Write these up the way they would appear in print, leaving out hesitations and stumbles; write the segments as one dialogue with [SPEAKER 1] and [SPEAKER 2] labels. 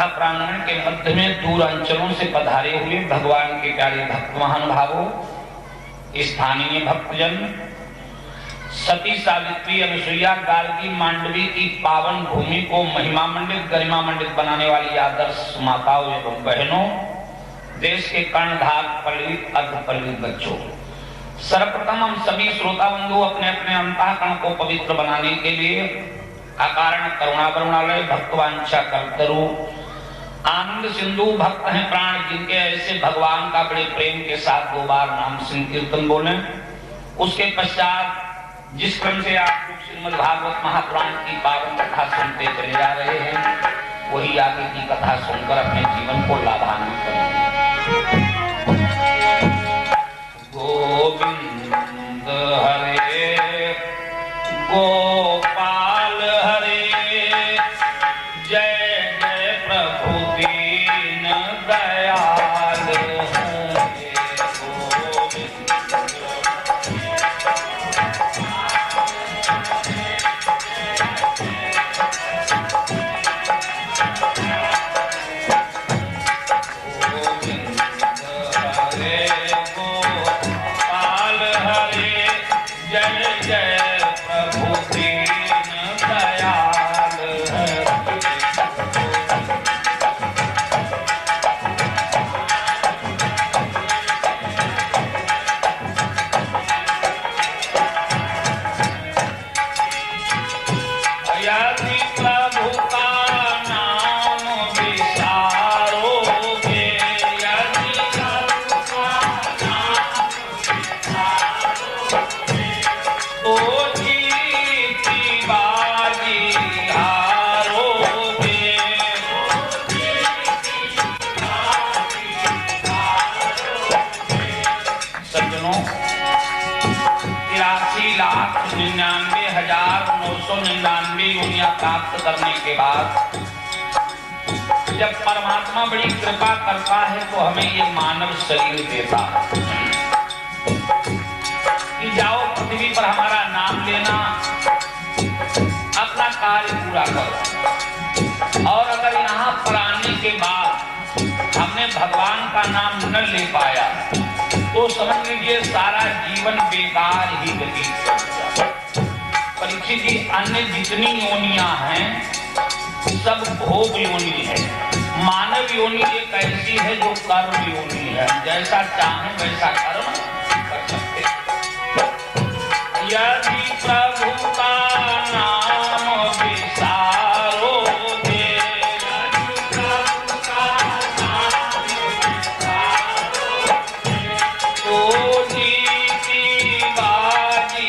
[SPEAKER 1] कथा प्रांगण के मध्य में दूर अंचलों से पधारे हुए भगवान के प्यारे भक्त महानुभावों, स्थानीय भक्तजन, सती सावित्री अनुसुईया गार्गी मांडवी की पावन भूमि को महिमा मंडित गरिमा मंडित बनाने वाली आदर्श माताओं एवं बहनों, देश के कर्णधार पल्लित अर्धपल्लित बच्चों, सर्वप्रथम हम सभी श्रोता बंधु अपने अपने अंतःकरण को पवित्र बनाने के लिए अकारण करुणा करुणालय भक्तवांछा कल्पतरु आनंद सिंधु भक्त हैं प्राण जिनके ऐसे भगवान का बड़े प्रेम के साथ 2 बार नाम संकीर्तन बोले। उसके पश्चात जिस क्रम से आप लोग श्रीमद् भागवत महापुराण की पावन कथा सुनते चले जा रहे हैं, वही आगे की कथा सुनकर अपने जीवन को लाभान्वित करेंगे। गोविंद हरे गोपाल हरे, जय जय प्रभु दीन दयाल हरे। प्राप्त करने के बाद जब परमात्मा बड़ी कृपा करता है तो हमें ये मानव शरीर देता है कि जाओ पृथ्वी पर हमारा नाम लेना, अपना कार्य पूरा करो। और अगर यहाँ पर आने के बाद हमने भगवान का नाम न ले पाया तो समझ लीजिए सारा जीवन बेकार ही व्यतीत कर जाएगा। परीक्षित जी, अन्य जितनी योनियां हैं सब भोग योनि है। मानव योनि एक ऐसी है जो कर्म योनि है, जैसा चाहे वैसा कर्म कर सकते। यदि प्रभु का नाम विसारो दे, तो जीती बाजी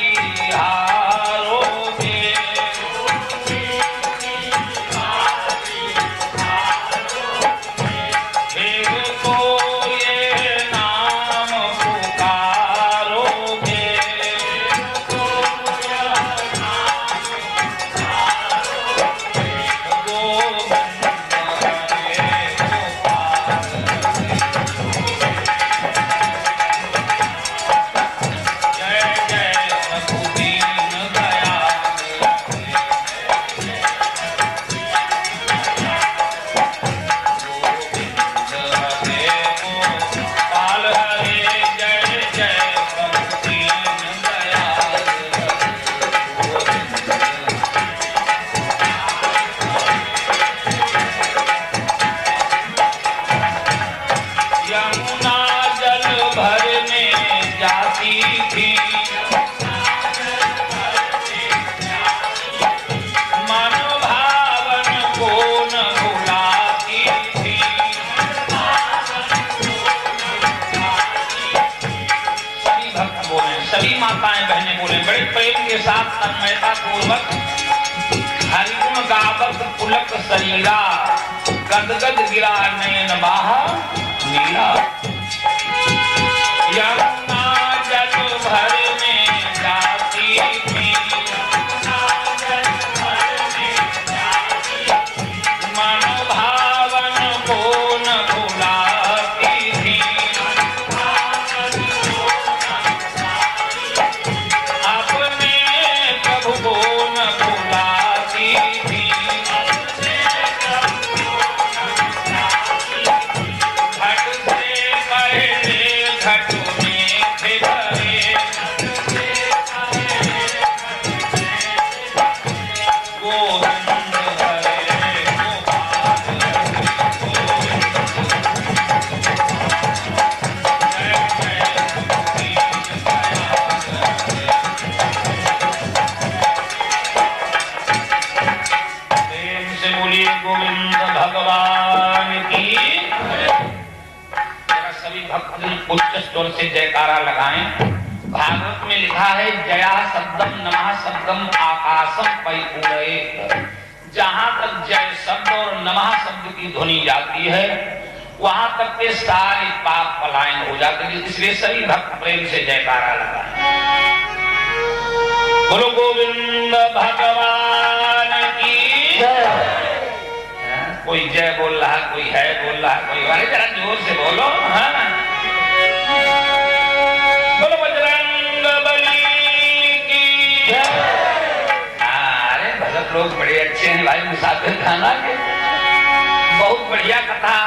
[SPEAKER 1] तन्मयता पूर्वक हरिगुण गावत पुलक शरीरा, गदगद गिरा नयन बाहा नीला। यमुना जल भर में जाती थी, मन भावन को न भुलाती थी। अपने प्रभु को न भुलाती थी। भक्तजन उच्च स्वर से जयकारा लगाएं। भागवत में लिखा है जया शब्दम नमः शब्दम आकाशम परिपूरयेत्। जहां तक जय शब्द और नमः शब्द की ध्वनि जाती है वहां तक के सारे पाप पलायन हो जाते हैं। इसलिए सभी भक्त प्रेम से जयकारा लगाएं। बोलो गोविंद भगवान की जय। कोई जय बोल रहा, कोई है बोल रहा, कोई वाले जरा जोर से बोलो। हाँ बोलो बजरंग बली की जय। अरे भगत लोग बड़े अच्छे हैं भाई, मुसाफिर खाना के बहुत बढ़िया कथा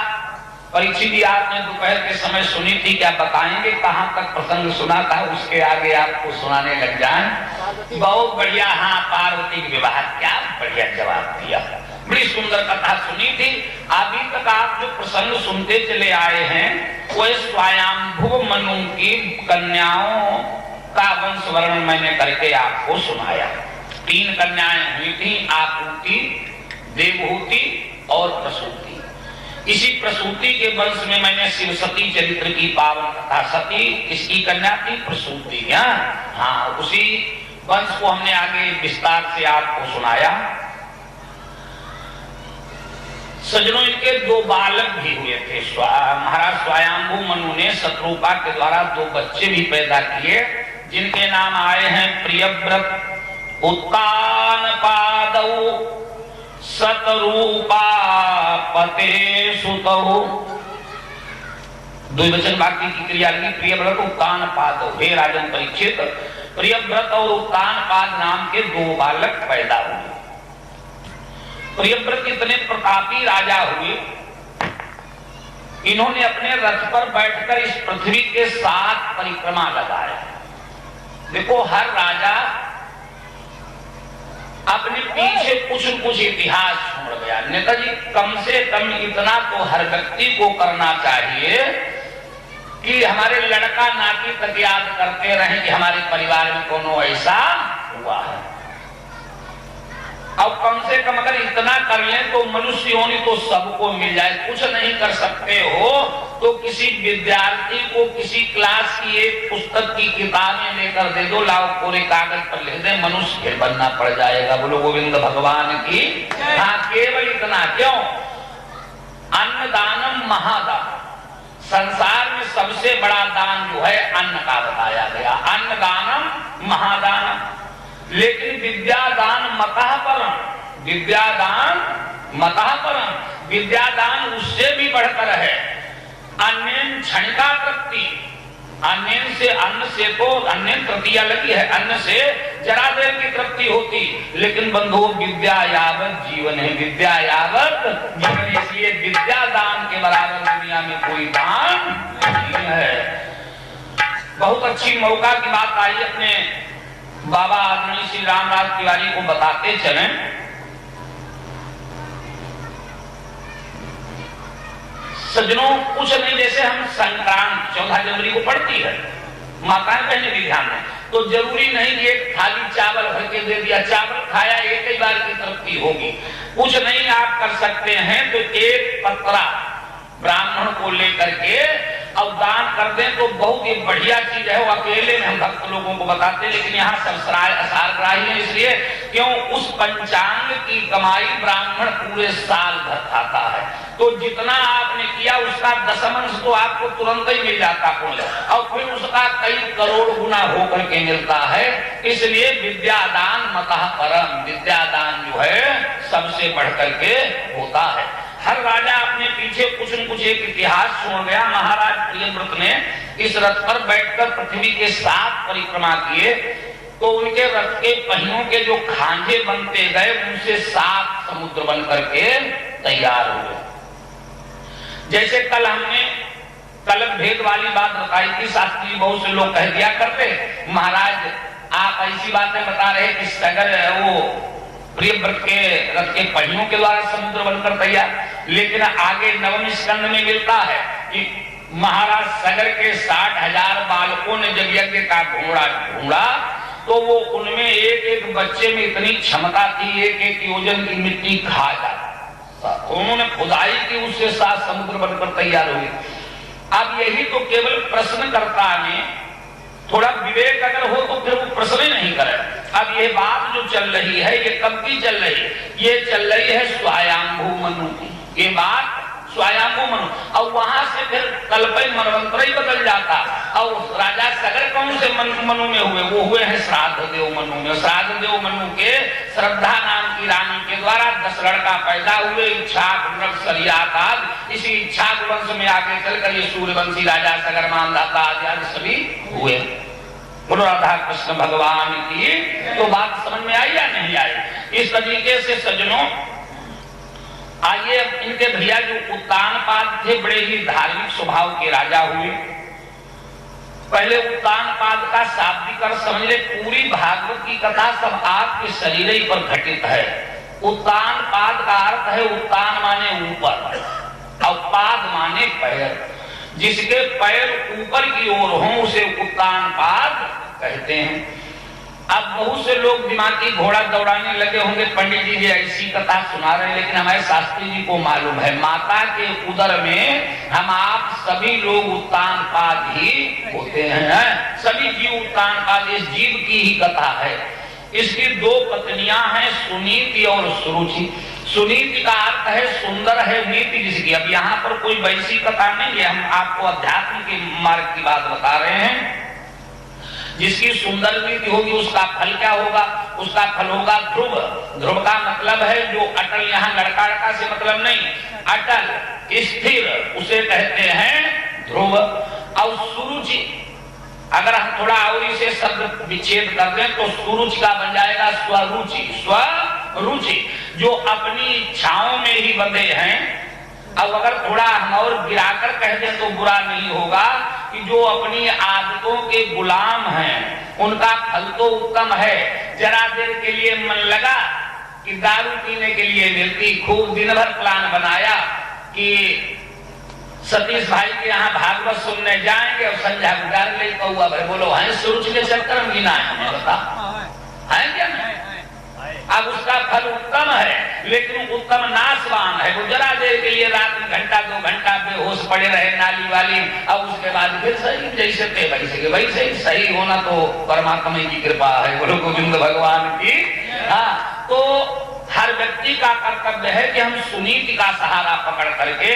[SPEAKER 1] परीक्षित जी आपने दोपहर के समय सुनी थी। क्या बताएंगे कहां तक प्रसंग सुना था, उसके आगे आपको सुनाने लग जाएं। बहुत बढ़िया। हाँ पार्वती के विवाह, क्या बढ़िया जवाब दिया, बड़ी सुंदर कथा सुनी थी। अभी तक आप जो प्रसंग सुनते चले आए हैं वो स्वयंभुव मनु की कन्याओं का वंश वर्णन मैंने करके आपको सुनाया। 3 कन्याएं हुई थी, आपूति, देवहूति और प्रसूति। इसी प्रसूति के वंश में मैंने शिव सती चरित्र की पावन कथा, सती इसकी कन्या थी, प्रसूति। हाँ उसी वंश को हमने आगे विस्तार से आपको सुनाया। सज्जनों इनके 2 बालक भी हुए थे। महाराज स्वयंभू मनु ने शत्रुपा के द्वारा 2 बच्चे भी पैदा किए जिनके नाम आए हैं प्रियव्रत, उत्तानपादौ, शतरूपा पते सुतौ। 2 वचन वाक्य की क्रिया लगी। प्रियव्रत उत्तानपादौ। हे राजन परीक्षित, प्रियव्रत और उत्तानपाद नाम के 2 बालक पैदा हुए। प्रियव्रत इतने प्रतापी राजा हुए, इन्होंने अपने रथ पर बैठकर इस पृथ्वी के 7 परिक्रमा लगाए। देखो हर राजा अपने पीछे कुछ न कुछ इतिहास छोड़ गया। नेताजी कम से कम इतना तो हर व्यक्ति को करना चाहिए कि हमारे लड़का नाती तक याद करते रहे कि हमारे परिवार में कोनो ऐसा हुआ है। अब कम से कम अगर इतना कर लें तो मनुष्य होनी तो सबको मिल जाए। कुछ नहीं कर सकते हो तो किसी विद्यार्थी को किसी क्लास की एक पुस्तक की किताबें लेकर दे दो, लाओ कोरे कागज पर लिख दे, मनुष्य फिर बनना पड़ जाएगा। बोलो गोविंद भगवान की। हाँ केवल इतना क्यों, अन्नदानम महादान, संसार में सबसे बड़ा दान जो है अन्न का बताया गया, अन्नदानम महादानम। लेकिन विद्यादान मतः परम, विद्यादान मतः परम, विद्यादान उससे भी बढ़कर है। अन्य क्षणिका तृप्ति, अन्य से, अन्न से तो अन्य तृतीया लगी है, अन्न से जरा देर की तृप्ति होती, लेकिन बंधु विद्या यावत जीवन है, विद्या यावत जीवन। इसलिए विद्यादान के बराबर दुनिया में कोई दान नहीं है। बहुत अच्छी मौका की बात आई, अपने बाबा आदरणीय श्री रामदास तिवारी को बताते चलें। सज्जनों कुछ नहीं, जैसे हम संक्रांत 14 जनवरी को पड़ती है, माताएं बहनें भी ध्यान दें, तो जरूरी नहीं कि एक थाली चावल भर के दे दिया, चावल खाया एक ही बार की तृप्ति होगी। कुछ नहीं आप कर सकते हैं तो एक पत्रा ब्राह्मण को लेकर के अब दान कर दें तो बहुत ही बढ़िया चीज है। वो अकेले में हम भक्त लोगों को बताते हैं, लेकिन यहाँ सब सारग्राही है, इसलिए क्यों उस पंचांग की कमाई ब्राह्मण पूरे साल भर खाता है। तो जितना आपने किया उसका दशमांश तो आपको तुरंत ही मिल जाता पुण्य, और फिर उसका कई करोड़ गुना होकर के मिलता है। इसलिए विद्यादान मतः परम, विद्यादान जो है सबसे बढ़कर के होता है। हर राजा अपने पीछे कुछ न कुछ एक इतिहास छोड़ गया। महाराज प्रियव्रत ने इस रथ पर बैठकर पृथ्वी के 7 परिक्रमा किए, तो उनके रथ के पहियों के जो खांजे बनते गए उनसे 7 समुद्र बन करके तैयार हुए। जैसे कल हमने कलक भेद वाली बात बताई थी, शास्त्री बहुत से लोग कह दिया करते, महाराज आप ऐसी बातें बता रहे कि सगर वो प्रियव्रत के रथ के पहियों के द्वारा समुद्र बनकर तैयार, लेकिन आगे नवम स्कंद में मिलता है कि महाराज सगर के 60,000 बालकों ने जब यज्ञ का घोड़ा ढूंढा तो वो उनमें एक एक बच्चे में इतनी क्षमता थी, एक एक योजन की मिट्टी खा जाता। उन्होंने खुदाई की, उससे 7 समुद्र बनकर तैयार हुए। अब यही तो केवल प्रश्नकर्ता में थोड़ा विवेक अगर हो तो फिर वो प्रश्न ही नहीं करे। अब ये बात जो चल रही है ये कब की चल रही है? ये चल रही है स्वयंभू मनु की। ये बात स्वयंभू मनु, और वहां से फिर कल्पय मनवंतर ही बदल जाता। और राजा सगर कौन से मनु में हुए? वो हुए हैं श्राद्ध देव मनु में। श्राद्ध देव मनु के श्रद्धा नाम की रानी के द्वारा 10 लड़का पैदा हुए। इच्छाक सलियाकाद, इसी इच्छाक वंश में आके चलकर ये सूर्यवंशी राजा सगर मानदाता आदि सभी हुए। बोलो राधा कृष्ण भगवान की। तो बात समझ में आई या नहीं आई? इस तरीके से सज्जनों आइए, इनके भैया जो उत्तानपाद थे बड़े ही धार्मिक स्वभाव के राजा हुए। पहले उत्तानपाद का शाब्दिक अर्थ समझ ले, पूरी भागवत की कथा सब आपके शरीर ही पर घटित है। उत्तानपाद का अर्थ है उत्तान माने ऊपर और पाद माने पैर। जिसके पैर ऊपर की ओर हों उसे उत्तानपाद कहते हैं। अब बहुत से लोग दिमागी घोड़ा दौड़ाने लगे होंगे, पंडित जी ऐसी कथा सुना रहे हैं, लेकिन हमारे शास्त्री जी को मालूम है माता के उदर में हम आप सभी लोग उत्तानपाद ही होते हैं। सभी जीव उत्तानपाद, इस जीव की ही कथा है। इसकी 2 पत्नियां हैं, सुनीति और सुरुचि। सुनीति का अर्थ है सुंदर है, नीति जिसकी। अब यहाँ पर कोई वैसी कथा नहीं है, हम आपको अध्यात्म के मार्ग की बात बता रहे हैं। जिसकी सुंदर नीति होगी उसका फल क्या होगा? उसका फल होगा ध्रुव। ध्रुव का मतलब है जो अटल, यहाँ लड़का लड़का से मतलब नहीं, अटल स्थिर, उसे कहते हैं ध्रुव। और सुरुचि, अगर हम थोड़ा और इसे शब्द विच्छेद कर दें तो सुरुचि का बन जाएगा स्वरुचि। स्वरुचि जो अपनी इच्छाओं में ही बंधे हैं। अब अगर थोड़ा हम और गिराकर कह दें तो बुरा नहीं होगा कि जो अपनी आदतों के गुलाम हैं उनका फल तो उत्तम है। जरा देर के लिए मन लगा कि दारू पीने के लिए मिलती, खूब दिन भर प्लान बनाया कि सतीश भाई के यहाँ भागवत सुनने जाएंगे और संध्या गुजार ले कौआ भाई बोलो है सुरुचि के चक्कर में गिना है, बता है क्या नहीं? अब उसका फल उत्तम है लेकिन उत्तम नाशवान है। वो जरा देर के लिए रात में घंटा 2 घंटा बेहोश पड़े रहे नाली वाली, अब उसके बाद फिर सही जैसे थे वैसे के वैसे सही होना तो परमात्मा की कृपा है। बोलो गोविंद भगवान की। हाँ, तो हर व्यक्ति का कर्तव्य है कि हम सुनीति का सहारा पकड़ करके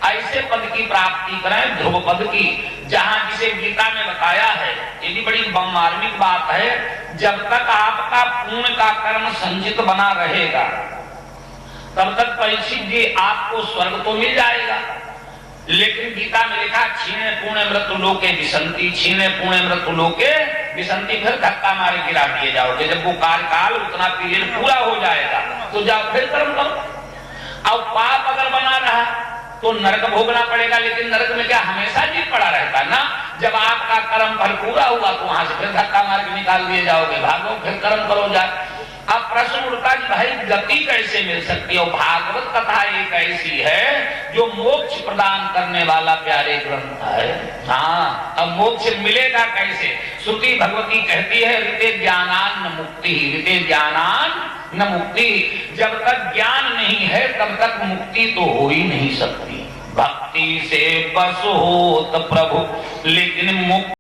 [SPEAKER 1] ऐसे पद की प्राप्ति करें, ध्रुव पद की, जहां जिसे गीता में बताया है। ये भी बड़ी मार्मिक बात है। जब तक आपका पुण्य का कर्म संचित बना रहेगा तब तक परीक्षित जी आपको स्वर्ग तो मिल जाएगा, लेकिन गीता में लिखा छीने पुण्य मृत्यु लोके विसंति, छीने पुण्य मृत्यु लोके विसंति, फिर धक्का मारे गिरा दिए जाओगे। जब वो कार्यकाल उतना पीरियड पूरा हो जाएगा तो जाओ फिर कर्म करो। अब पाप अगर बना रहा तो नरक भोगना पड़ेगा, लेकिन नरक में क्या हमेशा जीत पड़ा रहता ना। जब आपका कर्म फल पूरा हुआ तो वहां से फिर धक्का मार के निकाल दिए जाओगे, भागो फिर कर्म करो जा। अब प्रश्न उठता कि भाई गति कैसे मिल सकती है? और भागवत कथा एक ऐसी है जो मोक्ष प्रदान करने वाला प्यारे ग्रंथ है। हाँ, अब मोक्ष मिलेगा कैसे? श्रुति भगवती कहती है ऋते ज्ञानान न मुक्ति, ऋते ज्ञानान न मुक्ति। जब तक ज्ञान नहीं है तब तक मुक्ति तो हो ही नहीं सकती। भक्ति से बस होत प्रभु, लेकिन मुक्ति